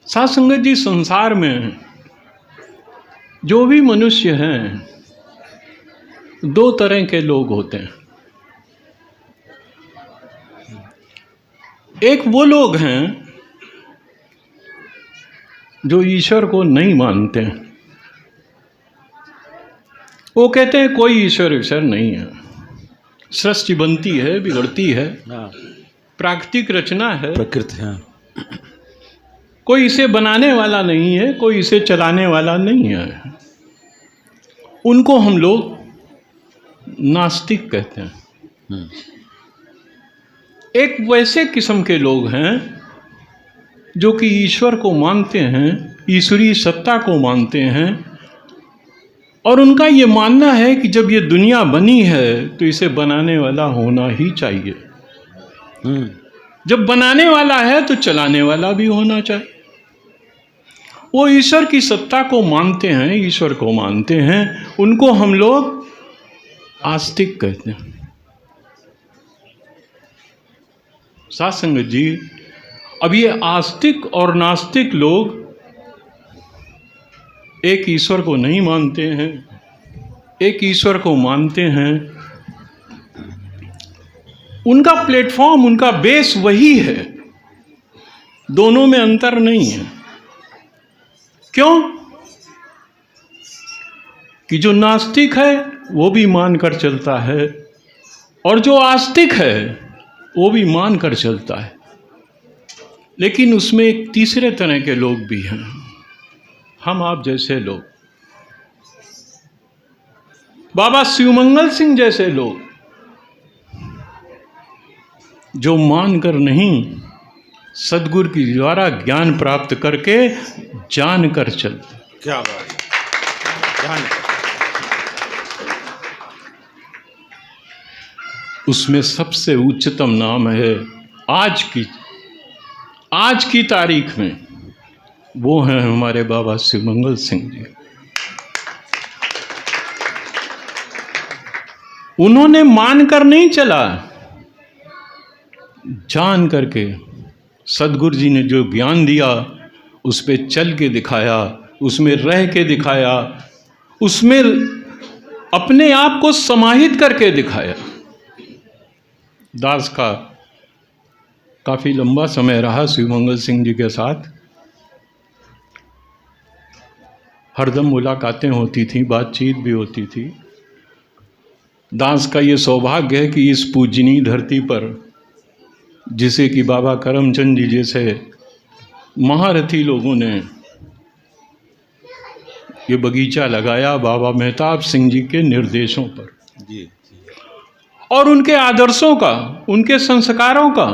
साध संगत जी, संसार में जो भी मनुष्य हैं, दो तरह के लोग होते हैं। एक वो लोग हैं जो ईश्वर को नहीं मानते हैं। वो कहते हैं कोई ईश्वर नहीं है, सृष्टि बनती है, बिगड़ती है, प्राकृतिक रचना है, प्रकृति है, कोई इसे बनाने वाला नहीं है, कोई इसे चलाने वाला नहीं है। उनको हम लोग नास्तिक कहते हैं। एक वैसे किस्म के लोग हैं जो कि ईश्वर को मानते हैं, ईश्वरीय सत्ता को मानते हैं, और उनका ये मानना है कि जब ये दुनिया बनी है तो इसे बनाने वाला होना ही चाहिए। जब बनाने वाला है तो चलाने वाला भी होना चाहिए। वो ईश्वर की सत्ता को मानते हैं, ईश्वर को मानते हैं, उनको हम लोग आस्तिक कहते हैं। साध संगत जी, अब ये आस्तिक और नास्तिक लोग एक ईश्वर को नहीं मानते हैं, एक ईश्वर को मानते हैं। उनका प्लेटफॉर्म, उनका बेस वही है, दोनों में अंतर नहीं है। क्यों? कि जो नास्तिक है वो भी मानकर चलता है, और जो आस्तिक है वो भी मानकर चलता है। लेकिन उसमें एक तीसरे तरह के लोग भी हैं, हम आप जैसे लोग, बाबा शिवमंगल सिंह जैसे लोग, जो मानकर नहीं, सदगुरु के द्वारा ज्ञान प्राप्त करके जानकर चलते। क्या बात है। उसमें सबसे उच्चतम नाम है आज की तारीख में, वो हैं हमारे बाबा शिवमंगल सिंह जी। उन्होंने मानकर नहीं चला, जान करके सदगुरु जी ने जो ज्ञान दिया उस पे चल के दिखाया, उसमें रह के दिखाया, उसमें अपने आप को समाहित करके दिखाया। दास का काफ़ी लंबा समय रहा शिवमंगल सिंह जी के साथ, हरदम मुलाकातें होती थी, बातचीत भी होती थी। दास का ये सौभाग्य है कि इस पूजनीय धरती पर, जिसे कि बाबा करमचंद जी जैसे महारथी लोगों ने ये बगीचा लगाया, बाबा मेहताब सिंह जी के निर्देशों पर जी, और उनके आदर्शों का, उनके संस्कारों का,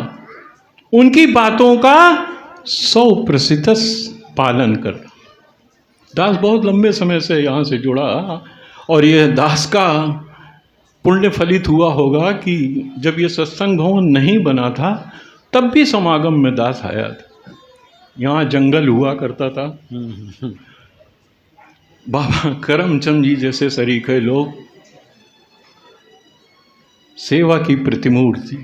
उनकी बातों का 100% पालन कर। दास बहुत लंबे समय से यहाँ से जुड़ा, और ये दास का पुण्य फलित हुआ होगा कि जब ये सत्संग भवन नहीं बना था तब भी समागम में दास आया था। यहाँ जंगल हुआ करता था। बाबा करमचंद जी जैसे सरीखे लोग, सेवा की प्रतिमूर्ति।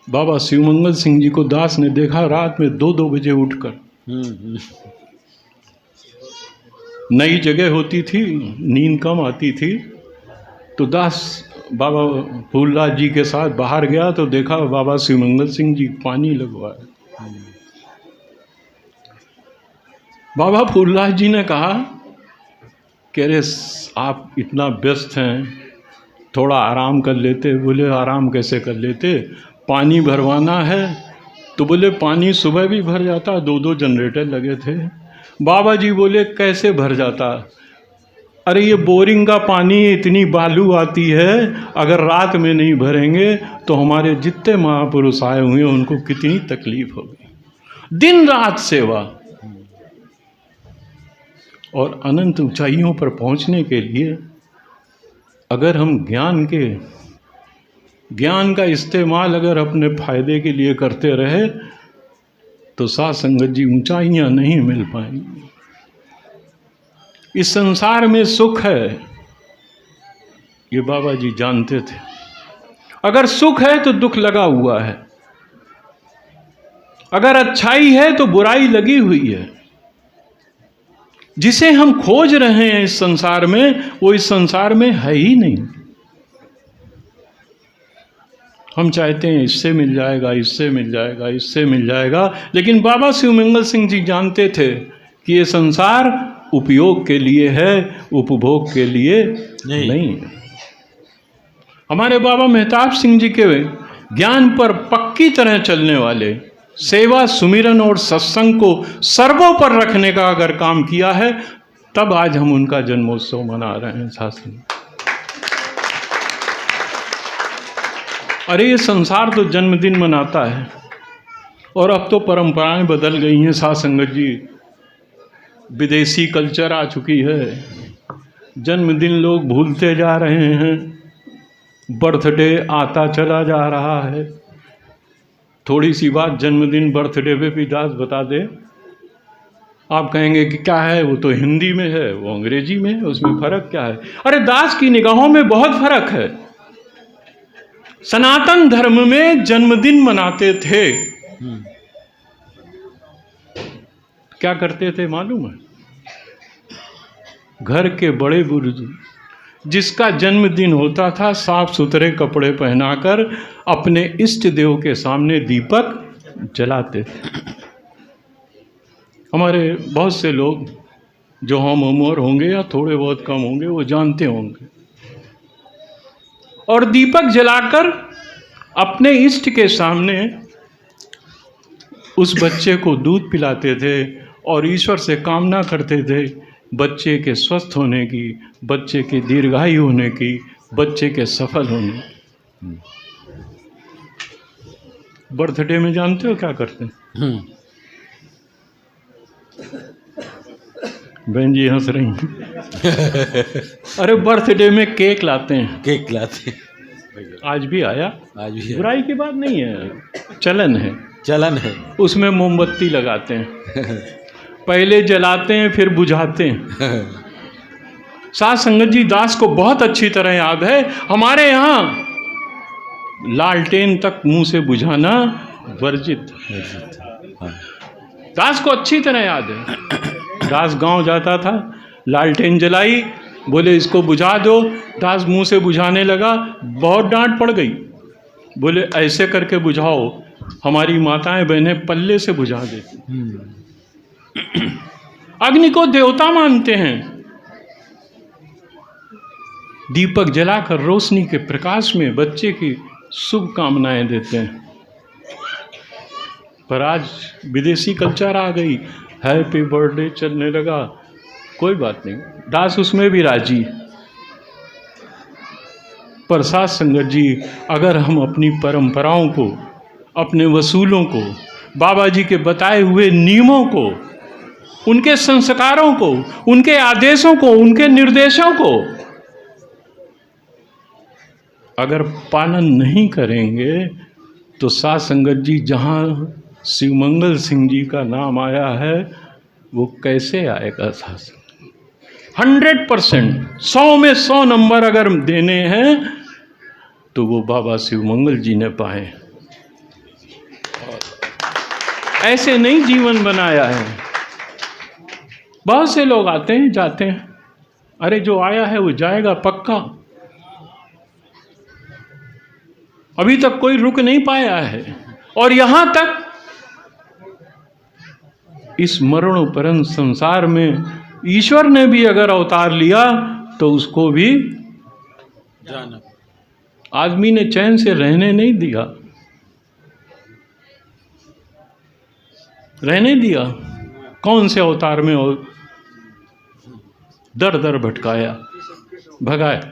बाबा शिवमंगल सिंह जी को दास ने देखा रात में 2-2 बजे उठकर, नई जगह होती थी, नींद कम आती थी, तो दास बाबा फूलदास जी के साथ बाहर गया तो देखा बाबा शिवमंगल सिंह जी पानी लगवाए। बाबा फूलदास जी ने कहा कि अरे आप इतना व्यस्त हैं, थोड़ा आराम कर लेते। बोले आराम कैसे कर लेते, पानी भरवाना है। तो बोले पानी सुबह भी भर जाता, 2-2 जनरेटर लगे थे। बाबा जी बोले कैसे भर जाता? अरे ये बोरिंग का पानी, इतनी बालू आती है, अगर रात में नहीं भरेंगे तो हमारे जितने महापुरुष आए हुए हैं उनको कितनी तकलीफ होगी। दिन रात सेवा, और अनंत ऊंचाइयों पर पहुंचने के लिए अगर हम ज्ञान का इस्तेमाल अगर अपने फायदे के लिए करते रहे तो साध संगत जी ऊंचाइयां नहीं मिल पाएंगी। इस संसार में सुख है, ये बाबा जी जानते थे। अगर सुख है तो दुख लगा हुआ है, अगर अच्छाई है तो बुराई लगी हुई है। जिसे हम खोज रहे हैं इस संसार में, वो इस संसार में है ही नहीं। हम चाहते हैं इससे मिल जाएगा, इससे मिल जाएगा, इससे मिल जाएगा, लेकिन बाबा शिवमंगल सिंह जी जानते थे कि ये संसार उपयोग के लिए है, उपभोग के लिए नहीं है। हमारे बाबा मेहताब सिंह जी के ज्ञान पर पक्की तरह चलने वाले, सेवा, सुमिरन और सत्संग को सर्वोपर रखने का अगर काम किया है, तब आज हम उनका जन्मोत्सव मना रहे हैं शासन। अरे ये संसार तो जन्मदिन मनाता है, और अब तो परंपराएं बदल गई हैं साथ संगत जी। विदेशी कल्चर आ चुकी है, जन्मदिन लोग भूलते जा रहे हैं, बर्थडे आता चला जा रहा है। थोड़ी सी बात जन्मदिन बर्थडे पे भी दास बता दे, आप कहेंगे कि क्या है, वो तो हिंदी में है, वो अंग्रेजी में है, उसमें फ़र्क क्या है? अरे दास की निगाहों में बहुत फ़र्क है। सनातन धर्म में जन्मदिन मनाते थे, क्या करते थे मालूम है? घर के बड़े बुजुर्ग जिसका जन्मदिन होता था, साफ सुथरे कपड़े पहनाकर अपने इष्ट देव के सामने दीपक जलाते थे। हमारे बहुत से लोग जो हम उम्र होंगे या थोड़े बहुत कम होंगे, वो जानते होंगे। और दीपक जलाकर अपने इष्ट के सामने उस बच्चे को दूध पिलाते थे और ईश्वर से कामना करते थे बच्चे के स्वस्थ होने की, बच्चे के दीर्घायु होने की, बच्चे के सफल होने की। बर्थडे में जानते हो क्या करते हैं? बहन जी हंस रही हैं। अरे बर्थडे में केक लाते हैं, केक लाते हैं, आज भी आया, आज भी बुराई की बात नहीं है, चलन है, चलन है। उसमें मोमबत्ती लगाते हैं, पहले जलाते हैं फिर बुझाते हैं। साथ संगत जी, दास को बहुत अच्छी तरह याद है, हमारे यहाँ लालटेन तक मुंह से बुझाना वर्जित। दास को अच्छी तरह याद है। दास गांव जाता था, लालटेन जलाई, बोले इसको बुझा दो, दास मुंह से बुझाने लगा, बहुत डांट पड़ गई। बोले ऐसे करके बुझाओ, हमारी माताएं बहनें पल्ले से बुझा देती। अग्नि को देवता मानते हैं, दीपक जलाकर रोशनी के प्रकाश में बच्चे की शुभ कामनाएं देते हैं। पर आज विदेशी कल्चर आ गई, हैप्पी बर्थडे चलने लगा, कोई बात नहीं, दास उसमें भी राजी। पर साथ संगत जी, अगर हम अपनी परंपराओं को, अपने वसूलों को, बाबा जी के बताए हुए नियमों को, उनके संस्कारों को, उनके आदेशों को, उनके निर्देशों को अगर पालन नहीं करेंगे, तो साथ संगत जी, जहाँ शिवमंगल सिंह जी का नाम आया है, वो कैसे आएगा? साथ 100%, 100 में 100 नंबर अगर देने हैं तो वो बाबा शिवमंगल जी ने पाए। ऐसे नहीं जीवन बनाया है। बहुत से लोग आते हैं जाते हैं, अरे जो आया है वो जाएगा पक्का। अभी तक कोई रुक नहीं पाया है, और यहां तक इस मरणोपरांत संसार में ईश्वर ने भी अगर अवतार लिया तो उसको भी जाना, आदमी ने चैन से रहने नहीं दिया, रहने दिया। कौन से अवतार में हो, दर दर भटकाया, भगाया।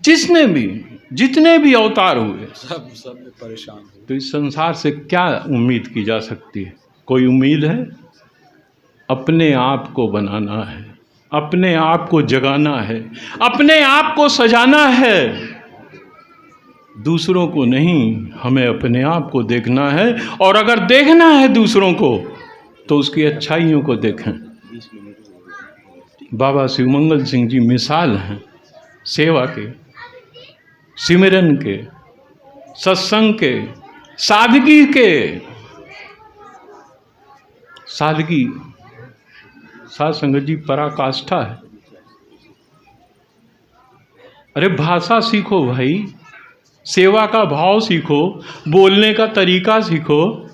जिसने भी, जितने भी अवतार हुए, सब में परेशान हो। तो इस संसार से क्या उम्मीद की जा सकती है? कोई उम्मीद है? अपने आप को बनाना है, अपने आप को जगाना है, अपने आप को सजाना है, दूसरों को नहीं। हमें अपने आप को देखना है, और अगर देखना है दूसरों को तो उसकी अच्छाइयों को देखें। बाबा शिवमंगल सिंह जी मिसाल हैं सेवा के, सिमरन के, सत्संग के, सादगी के। सादगी, साध संगत जी, पराकाष्ठा है। अरे भाषा सीखो भाई, सेवा का भाव सीखो, बोलने का तरीका सीखो।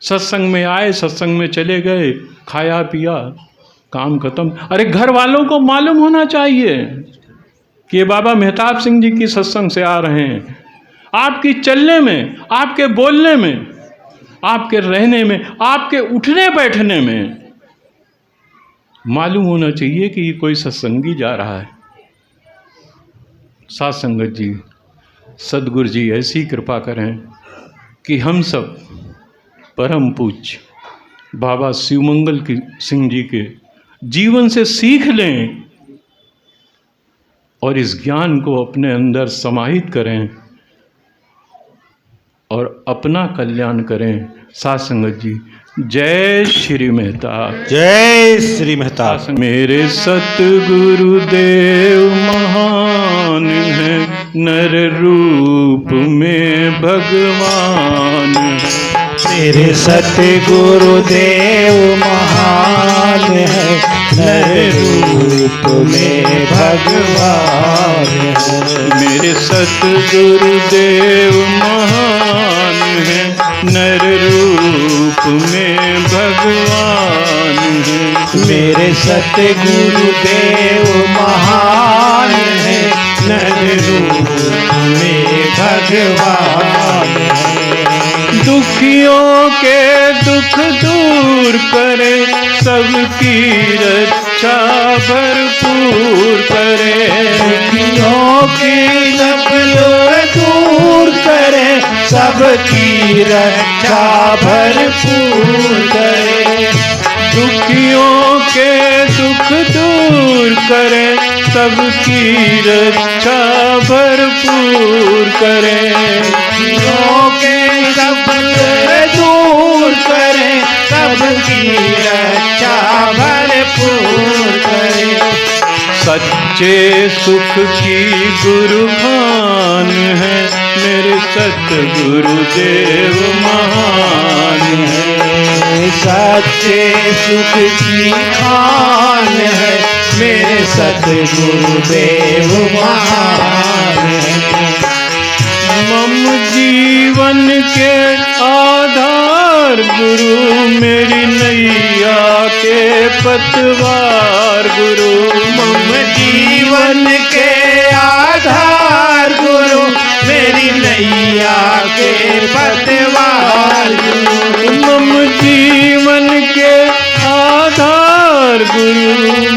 सत्संग में आए, सत्संग में चले गए, खाया पिया, काम खत्म। अरे घर वालों को मालूम होना चाहिए कि ये बाबा मेहताब सिंह जी की सत्संग से आ रहे हैं। आपकी चलने में, आपके बोलने में, आपके रहने में, आपके उठने बैठने में मालूम होना चाहिए कि ये कोई सत्संगी जा रहा है। साध संगत जी, सदगुरु जी ऐसी कृपा करें कि हम सब परम पूज्य बाबा शिवमंगल सिंह जी के जीवन से सीख लें और इस ज्ञान को अपने अंदर समाहित करें और अपना कल्याण करें। साध संगत जी, जय श्री मेहताब, जय श्री मेहताब। मेरे सतगुरुदेव महान है, नर रूप में भगवान है। मेरे सतगुरुदेव महान है, नर रूप में भगवान है। मेरे सतगुरुदेव महान है, नर रूप में भगवान है। मेरे सतगुरुदेव महान है, नर रूप में भगवान है। दुखियों के दुख दूर करे, सबकी रक्षा भरपूर करे। दुखियों की तकलीफ दूर करे, सबकी रक्षा भरपूर करे। दुखियों के दुख दूर करे, सबकी रक्षा भरपूर करे। दुखियों के तकलीफ दूर करे, सबकी रक्षा भरपूर करे। सच्चे सुख की गुरु खान है, मेरे सतगुरुदेव महान है। सच्चे सुख की खान है, मेरे सतगुरुदेव महान है। मम जीवन के आधार गुरु, मेरी नैया के पतवार गुरु। मम जीवन के आधार गुरु, मेरी नैया के पतवार गुरु। मम जीवन के आधार गुरु,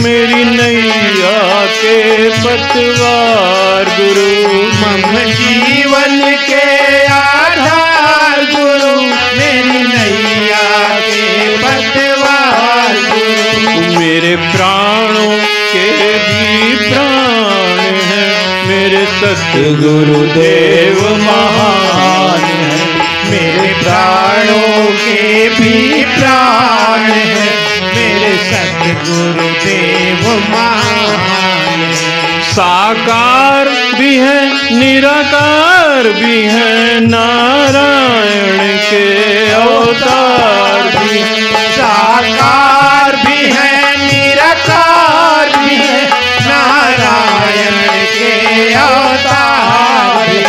मेरी नैया के पतवार गुरु। मम जीवन के आधार गुरु, मेरी नैया के पतवार गुरु। मेरे प्राणों के भी प्राण है, मेरे सतगुरुदेव महान है। मेरे प्राणों के भी प्राण है, मेरे सतगुरुदेव महान है। साकार भी है, निराकार भी है, नारायण के अवतार भी है। साकार भी है, निराकार भी है, नारायण के अवतार भी है।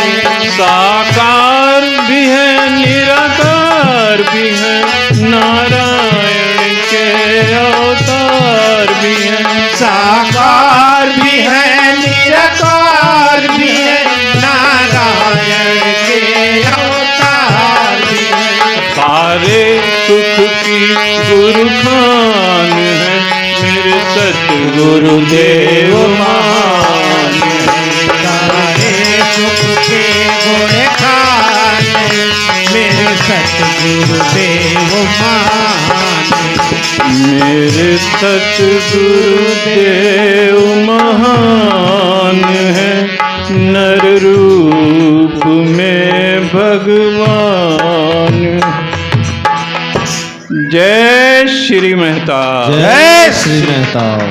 साकार भी है, निराकार भी है, नारायण के अवतार भी है। साकार भी है, निराकार भी है, नारायण के अवतार भी है। सारे सुख की गुरु खान है, मेरे सतगुरुदेव महान है। सारे सुख के गुण खान है, मेरे सतगुरुदेव महान है। मेरे सतगुरुदेव महान है, नर रूप में भगवान। जय श्री मेहताब, जय श्री मेहताब।